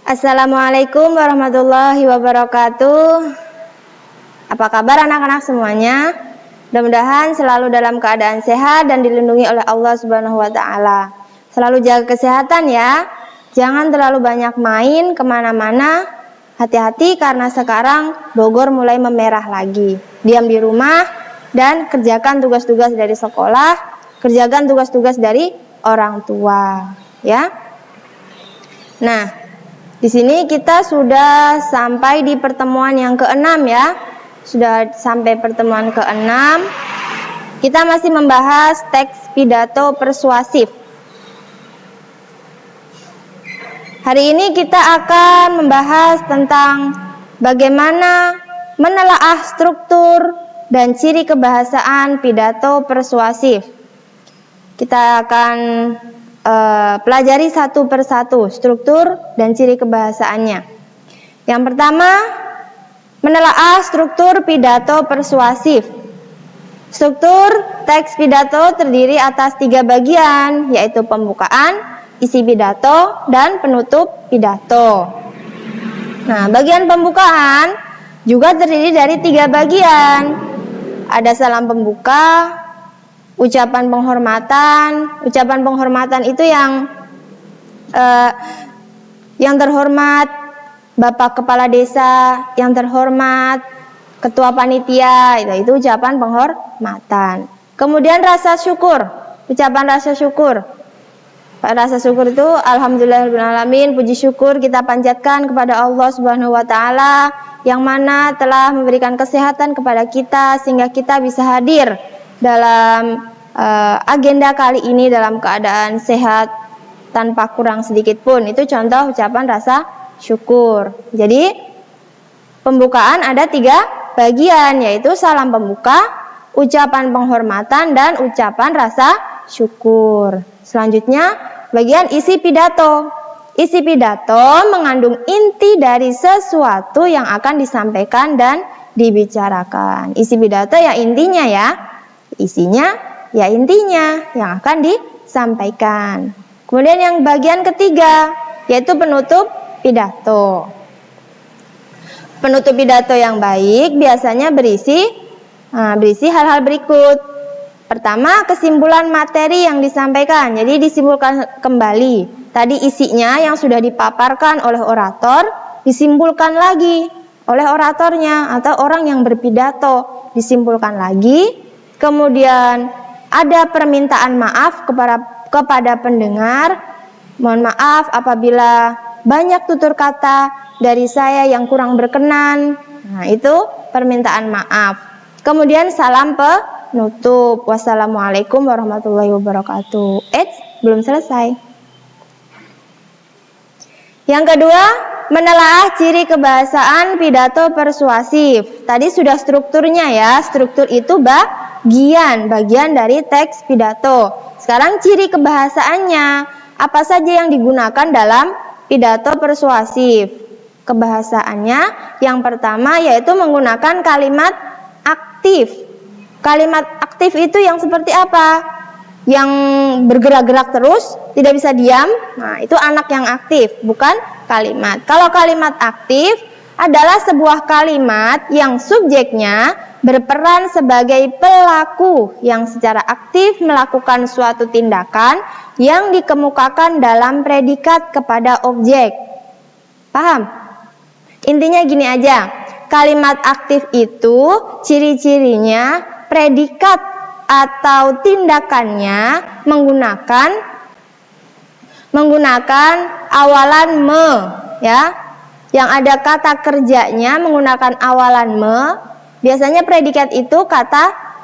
Assalamualaikum warahmatullahi wabarakatuh. Apa kabar anak-anak semuanya? Mudah-mudahan selalu dalam keadaan sehat dan dilindungi oleh Allah Subhanahu wa Ta'ala. Selalu jaga kesehatan ya. Jangan terlalu banyak main kemana-mana. Hati-hati karena sekarang Bogor mulai memerah lagi. Diam di rumah dan kerjakan tugas-tugas dari sekolah, kerjakan tugas-tugas dari orang tua, ya. Nah, di sini kita sudah sampai di pertemuan yang ke-6 ya. Sudah sampai pertemuan ke-6. Kita masih membahas teks pidato persuasif. Hari ini kita akan membahas tentang bagaimana menelaah struktur dan ciri kebahasaan pidato persuasif. Kita akan pelajari satu persatu struktur dan ciri kebahasaannya. Yang pertama, menelaah struktur pidato persuasif. Struktur teks pidato terdiri atas 3 bagian, yaitu pembukaan, isi pidato, dan penutup pidato. Nah, bagian pembukaan juga terdiri dari 3 bagian. Ada salam pembuka, ucapan penghormatan. Ucapan penghormatan itu yang terhormat Bapak Kepala Desa, yang terhormat Ketua Panitia, itu ucapan penghormatan. Kemudian rasa syukur, ucapan rasa syukur. Rasa syukur itu alhamdulillahirrahmanirrahim, puji syukur kita panjatkan kepada Allah Subhanahu wa Ta'ala yang mana telah memberikan kesehatan kepada kita sehingga kita bisa hadir dalam agenda kali ini dalam keadaan sehat tanpa kurang sedikit pun. Itu contoh ucapan rasa syukur. Jadi pembukaan ada 3 bagian, yaitu salam pembuka, ucapan penghormatan, dan ucapan rasa syukur. Selanjutnya bagian isi pidato. Isi pidato mengandung inti dari sesuatu yang akan disampaikan dan dibicarakan. Isi pidato ya intinya ya. Isinya ya intinya yang akan disampaikan. Kemudian yang bagian ketiga yaitu penutup pidato. Penutup pidato yang baik biasanya berisi hal-hal berikut. Pertama, kesimpulan materi yang disampaikan. Jadi disimpulkan kembali. Tadi isinya yang sudah dipaparkan oleh orator disimpulkan lagi oleh oratornya atau orang yang berpidato, disimpulkan lagi. Kemudian ada permintaan maaf kepada pendengar. Mohon maaf apabila banyak tutur kata dari saya yang kurang berkenan. Nah, itu permintaan maaf. Kemudian salam penutup. Wassalamualaikum warahmatullahi wabarakatuh. Belum selesai. Yang kedua, menelaah ciri kebahasaan pidato persuasif. Tadi sudah strukturnya ya. Struktur itu bagian dari teks pidato. Sekarang ciri kebahasaannya. Apa saja yang digunakan dalam pidato persuasif? Kebahasaannya yang pertama yaitu menggunakan kalimat aktif. Kalimat aktif itu yang seperti apa? Yang bergerak-gerak terus, tidak bisa diam. Nah, itu anak yang aktif, bukan kalimat. Kalau kalimat aktif adalah sebuah kalimat yang subjeknya berperan sebagai pelaku yang secara aktif melakukan suatu tindakan yang dikemukakan dalam predikat kepada objek. Paham? Intinya gini aja. Kalimat aktif itu ciri-cirinya predikat atau tindakannya menggunakan awalan me, ya. Yang ada kata kerjanya menggunakan awalan me. Biasanya predikat itu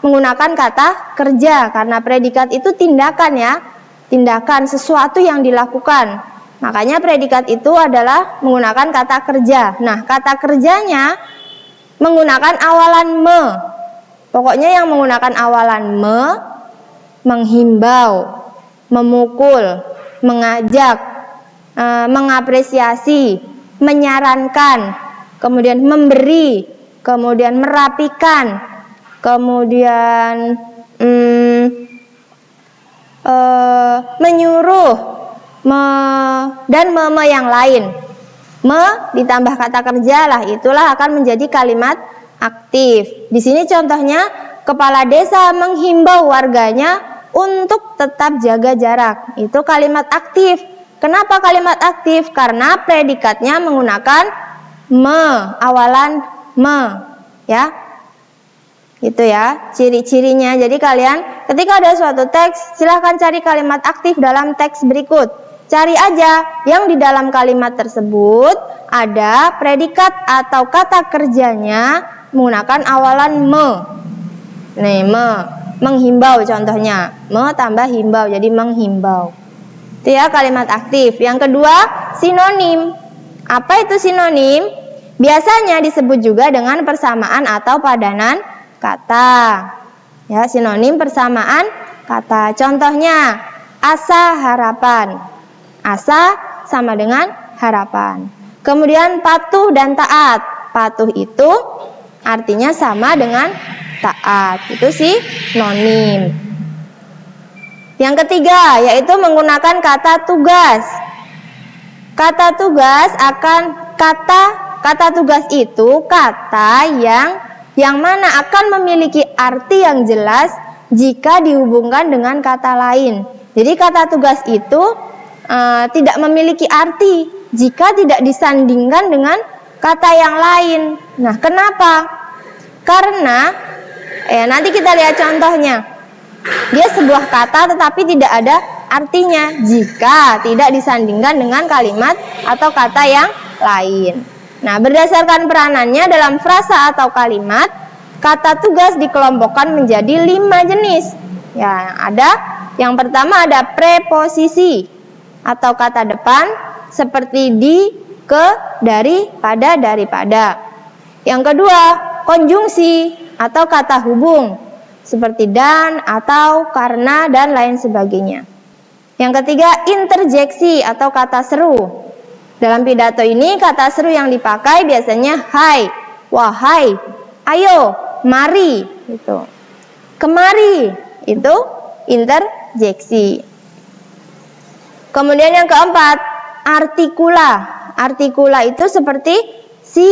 menggunakan kata kerja karena predikat itu tindakan ya. Tindakan sesuatu yang dilakukan. Makanya predikat itu adalah menggunakan kata kerja. Nah, kata kerjanya menggunakan awalan me. Pokoknya yang menggunakan awalan me, menghimbau, memukul, mengajak, mengapresiasi, menyarankan, kemudian memberi, kemudian merapikan, kemudian menyuruh, dan yang lain. ditambah kata kerja lah, itulah akan menjadi kalimat aktif. Di sini contohnya, kepala desa menghimbau warganya untuk tetap jaga jarak. Itu kalimat aktif. Kenapa kalimat aktif? Karena predikatnya menggunakan me, awalan me, ya. Itu ya, ciri-cirinya. Jadi kalian ketika ada suatu teks, silahkan cari kalimat aktif dalam teks berikut. Cari aja yang di dalam kalimat tersebut ada predikat atau kata kerjanya menggunakan awalan me. Nih, menghimbau contohnya. Me tambah himbau, jadi menghimbau. Itu ya kalimat aktif. Yang kedua, sinonim. Apa itu sinonim? Biasanya disebut juga dengan persamaan atau padanan kata. Ya, sinonim persamaan kata. Contohnya, asa harapan. Asa sama dengan harapan. Kemudian patuh dan taat. Patuh itu artinya sama dengan taat. Itu sinonim. Yang ketiga, yaitu menggunakan kata tugas. Kata tugas kata tugas itu kata yang mana akan memiliki arti yang jelas jika dihubungkan dengan kata lain. Jadi kata tugas itu tidak memiliki arti jika tidak disandingkan dengan kata yang lain. Nah, kenapa? Karena nanti kita lihat contohnya. Dia sebuah kata tetapi tidak ada artinya jika tidak disandingkan dengan kalimat atau kata yang lain. Nah, berdasarkan peranannya dalam frasa atau kalimat, kata tugas dikelompokkan menjadi 5 jenis. Ya, yang pertama ada preposisi atau kata depan seperti di, ke, dari, pada, daripada. Yang kedua, konjungsi atau kata hubung seperti dan, atau, karena, dan lain sebagainya. Yang ketiga, interjeksi atau kata seru. Dalam pidato ini kata seru yang dipakai biasanya hai, wahai, ayo, mari, gitu. Kemari, itu interjeksi. Kemudian yang keempat, artikula. Artikula itu seperti si,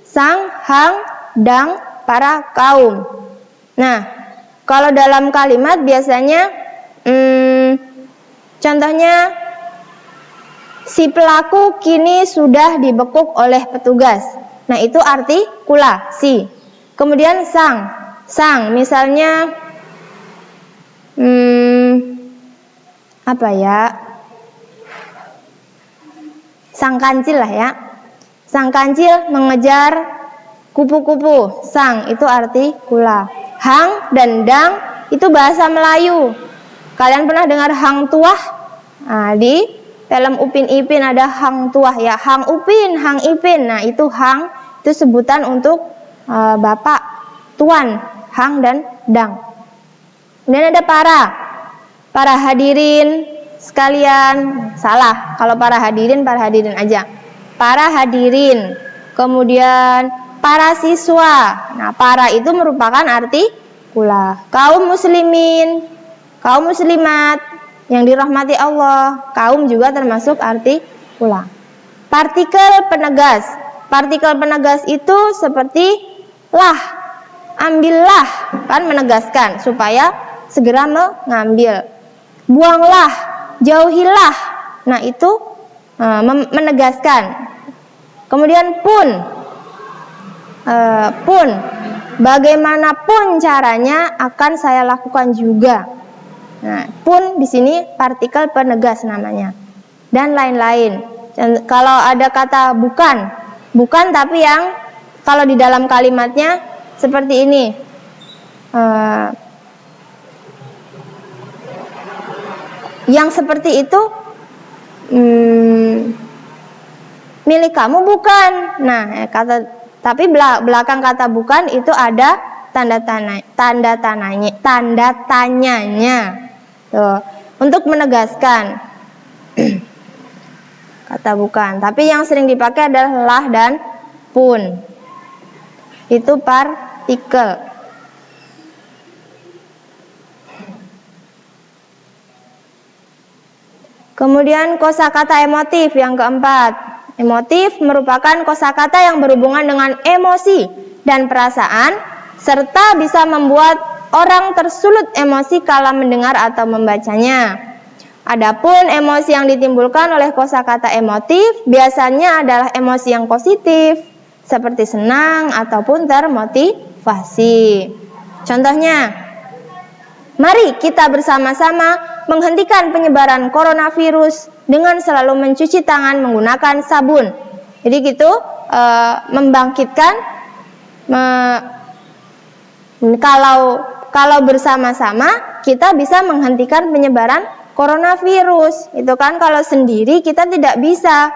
sang, hang, dang, para, kaum. Nah, kalau dalam kalimat biasanya contohnya, si pelaku kini sudah dibekuk oleh petugas. Nah, itu artikula, si. Kemudian sang misalnya apa ya? Sang kancil lah ya. Sang kancil mengejar kupu-kupu. Sang itu artikula. Hang dan dang itu bahasa Melayu. Kalian pernah dengar hang tuah? Nah, di film Upin Ipin ada hang tuah ya, hang Upin, hang Ipin. Nah, itu hang itu sebutan untuk bapak, tuan, hang dan dang. Kemudian ada para hadirin sekalian. Salah, kalau para hadirin aja. Para hadirin. Kemudian para siswa. Nah, para itu merupakan artikula. Kaum muslimin, kaum muslimat yang dirahmati Allah, kaum juga termasuk artikula. Partikel penegas. Partikel penegas itu seperti lah, ambillah, kan menegaskan supaya segera mengambil. Buanglah, jauhilah. Nah, itu menegaskan. Kemudian pun, bagaimanapun caranya akan saya lakukan juga. Nah, pun di sini partikel penegas namanya. Dan lain-lain. Kalau ada kata bukan tapi yang kalau di dalam kalimatnya seperti ini. Yang seperti itu milik kamu bukan. Nah, tapi belakang kata bukan itu ada tanda tanyanya. Tuh, untuk menegaskan kata bukan. Tapi yang sering dipakai adalah lah dan pun. Itu partikel. Kemudian kosakata emotif yang keempat. Emotif merupakan kosakata yang berhubungan dengan emosi dan perasaan, serta bisa membuat orang tersulut emosi kala mendengar atau membacanya. Adapun emosi yang ditimbulkan oleh kosakata emotif biasanya adalah emosi yang positif, seperti senang ataupun termotivasi. Contohnya, mari kita bersama-sama menghentikan penyebaran coronavirus dengan selalu mencuci tangan menggunakan sabun. Jadi gitu, membangkitkan, kalau bersama-sama kita bisa menghentikan penyebaran coronavirus. Itu kan kalau sendiri kita tidak bisa.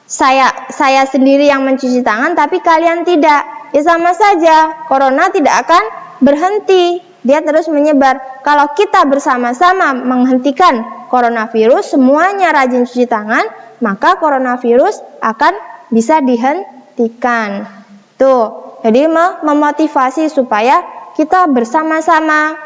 Saya sendiri yang mencuci tangan tapi kalian tidak. Ya sama saja, corona tidak akan berhenti. Dia terus menyebar. Kalau kita bersama-sama menghentikan coronavirus, semuanya rajin cuci tangan, maka coronavirus akan bisa dihentikan. Tuh, jadi memotivasi supaya kita bersama-sama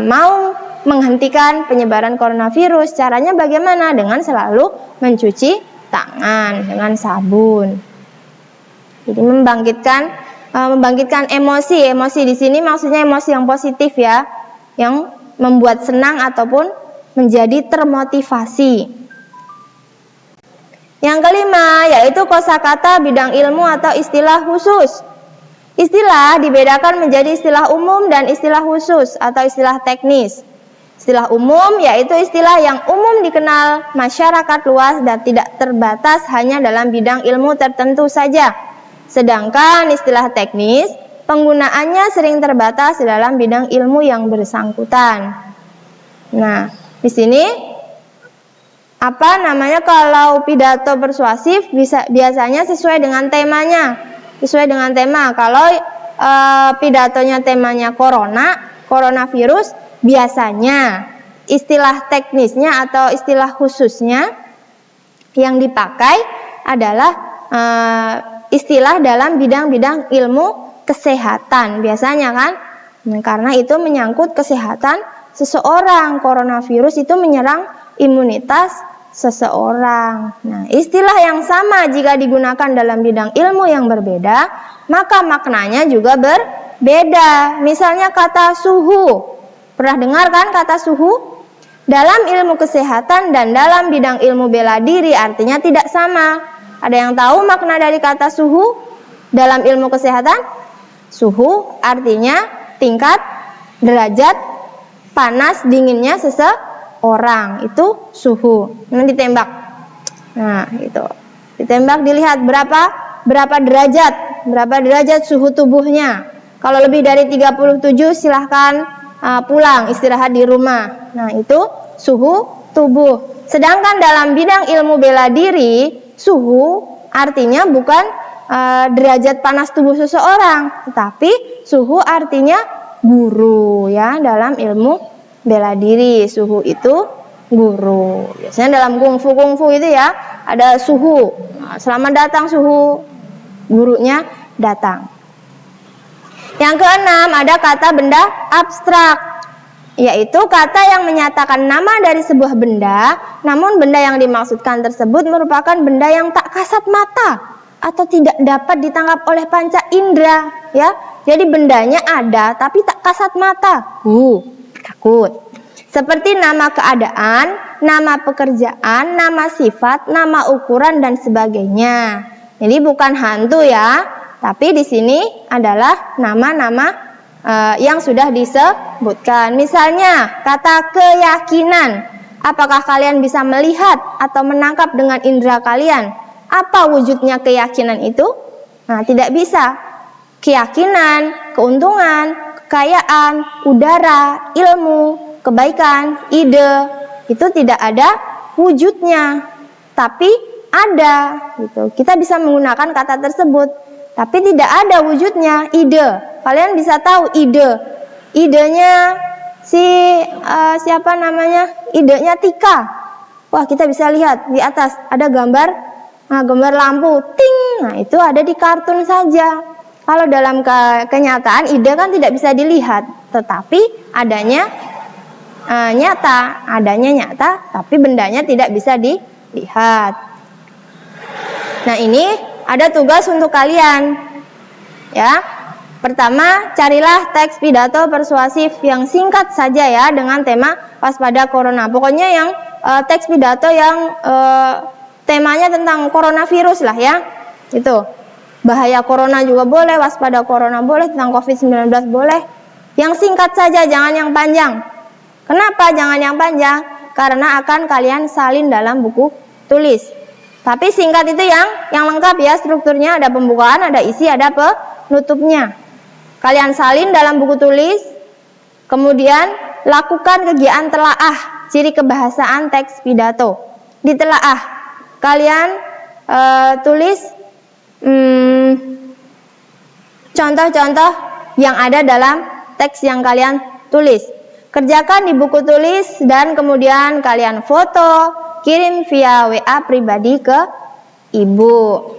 mau menghentikan penyebaran coronavirus. Caranya bagaimana? Dengan selalu mencuci tangan dengan sabun. Jadi membangkitkan emosi. Emosi di sini maksudnya emosi yang positif ya, yang membuat senang ataupun menjadi termotivasi. Yang kelima yaitu kosakata bidang ilmu atau istilah khusus. Istilah dibedakan menjadi istilah umum dan istilah khusus atau istilah teknis. Istilah umum yaitu istilah yang umum dikenal masyarakat luas dan tidak terbatas hanya dalam bidang ilmu tertentu saja. Sedangkan istilah teknis, penggunaannya sering terbatas dalam bidang ilmu yang bersangkutan. Nah, di sini kalau pidato persuasif biasanya sesuai dengan temanya. Sesuai dengan tema. Kalau pidatonya temanya coronavirus, biasanya istilah teknisnya atau istilah khususnya yang dipakai adalah istilah dalam bidang-bidang ilmu kesehatan biasanya kan, karena itu menyangkut kesehatan seseorang. Coronavirus itu menyerang imunitas seseorang. Nah, istilah yang sama jika digunakan dalam bidang ilmu yang berbeda, maka maknanya juga berbeda. Misalnya kata suhu. Pernah dengar kan kata suhu? Dalam ilmu kesehatan dan dalam bidang ilmu bela diri artinya tidak sama. Ada yang tahu makna dari kata suhu dalam ilmu kesehatan? Suhu artinya tingkat derajat panas dinginnya seseorang. Itu suhu. Nah, ditembak. Nah, gitu. Ditembak dilihat berapa derajat suhu tubuhnya. Kalau lebih dari 37 silahkan pulang istirahat di rumah. Nah, itu suhu tubuh. Sedangkan dalam bidang ilmu bela diri, suhu artinya bukan derajat panas tubuh seseorang, tetapi suhu artinya guru ya. Dalam ilmu bela diri, suhu itu guru. Biasanya dalam kungfu itu ya, ada suhu. Nah, selamat datang suhu, gurunya datang. Yang keenam, ada kata benda abstrak, yaitu kata yang menyatakan nama dari sebuah benda, namun benda yang dimaksudkan tersebut merupakan benda yang tak kasat mata atau tidak dapat ditangkap oleh panca indera, ya. Jadi bendanya ada tapi tak kasat mata. Takut. Seperti nama keadaan, nama pekerjaan, nama sifat, nama ukuran dan sebagainya. Jadi bukan hantu ya. Tapi di sini adalah nama-nama yang sudah disebutkan. Misalnya kata keyakinan. Apakah kalian bisa melihat atau menangkap dengan indera kalian? Apa wujudnya keyakinan itu? Nah, tidak bisa. Keyakinan, keuntungan, kekayaan, udara, ilmu, kebaikan, ide, itu tidak ada wujudnya. Tapi ada gitu. Kita bisa menggunakan kata tersebut. Tapi tidak ada wujudnya, ide. Kalian bisa tahu idenya siapa namanya? Idenya Tika. Wah, kita bisa lihat di atas ada gambar lampu, ting. Nah, itu ada di kartun saja. Kalau dalam kenyataan ide kan tidak bisa dilihat, tetapi adanya nyata, tapi bendanya tidak bisa dilihat. Nah, ini ada tugas untuk kalian. Ya. Pertama, carilah teks pidato persuasif yang singkat saja ya dengan tema waspada corona. Pokoknya yang teks pidato yang temanya tentang coronavirus lah ya. Itu. Bahaya corona juga boleh, waspada corona boleh, tentang COVID-19 boleh. Yang singkat saja, jangan yang panjang. Kenapa jangan yang panjang? Karena akan kalian salin dalam buku tulis. Tapi singkat itu yang lengkap ya, strukturnya ada pembukaan, ada isi, ada penutupnya. Kalian salin dalam buku tulis, kemudian lakukan kegiatan telaah ciri kebahasaan teks pidato. Ditelaah, kalian tulis contoh-contoh yang ada dalam teks yang kalian tulis. Kerjakan di buku tulis dan kemudian kalian foto, kirim via WA pribadi ke ibu.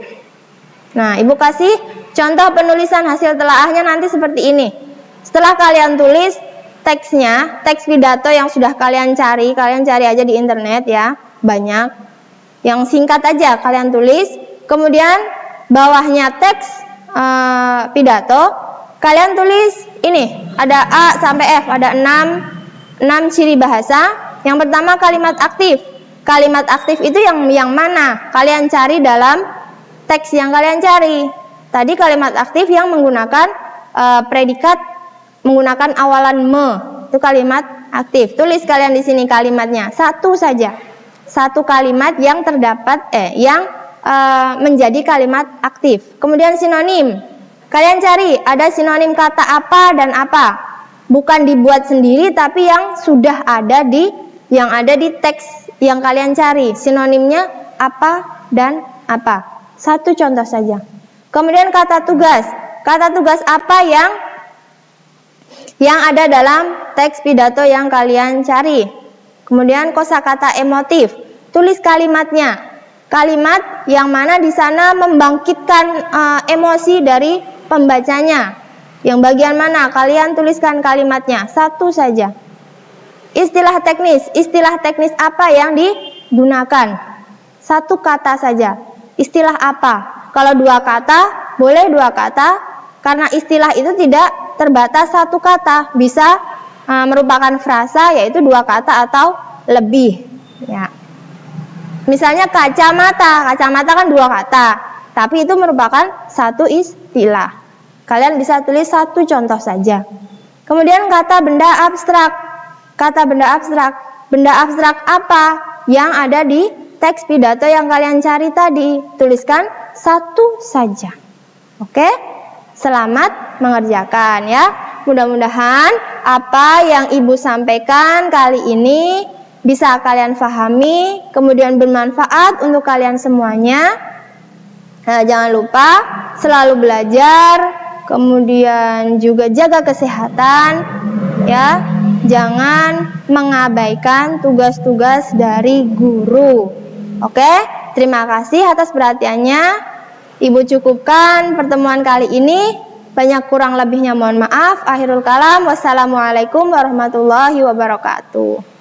Nah, ibu kasih contoh penulisan hasil telaahnya nanti seperti ini. Setelah kalian tulis teksnya, teks pidato yang sudah kalian cari aja di internet ya, banyak. Yang singkat aja kalian tulis, kemudian bawahnya teks pidato, kalian tulis ini, ada A sampai F, ada 6 ciri bahasa. Yang pertama kalimat aktif. Kalimat aktif itu yang mana? Kalian cari dalam teks yang kalian cari. Tadi kalimat aktif yang menggunakan predikat, menggunakan awalan me, itu kalimat aktif. Tulis kalian di sini kalimatnya, satu saja, satu kalimat yang terdapat yang menjadi kalimat aktif. Kemudian sinonim, kalian cari ada sinonim kata apa dan apa, bukan dibuat sendiri tapi yang sudah ada di teks yang kalian cari. Sinonimnya apa dan apa. Satu contoh saja. Kemudian kata tugas. Kata tugas apa yang ada dalam teks pidato yang kalian cari. Kemudian kosakata emotif. Tulis kalimatnya. Kalimat yang mana di sana membangkitkan emosi dari pembacanya. Yang bagian mana? Kalian tuliskan kalimatnya. Satu saja. Istilah teknis apa yang digunakan? Satu kata saja. Istilah apa? Kalau 2 kata, boleh 2 kata, karena istilah itu tidak terbatas 1 kata, bisa merupakan frasa, yaitu 2 kata atau lebih. Ya. Misalnya kacamata kan 2 kata, tapi itu merupakan 1 istilah. Kalian bisa tulis 1 contoh saja. Kemudian kata benda abstrak. Kata benda abstrak. Benda abstrak apa yang ada di teks pidato yang kalian cari tadi? Tuliskan 1 saja. Oke? Selamat mengerjakan ya. Mudah-mudahan apa yang Ibu sampaikan kali ini bisa kalian pahami, kemudian bermanfaat untuk kalian semuanya. Jangan lupa selalu belajar, kemudian juga jaga kesehatan ya. Jangan mengabaikan tugas-tugas dari guru. Oke, terima kasih atas perhatiannya. Ibu cukupkan pertemuan kali ini. Banyak kurang lebihnya mohon maaf. Akhirul kalam. Wassalamualaikum warahmatullahi wabarakatuh.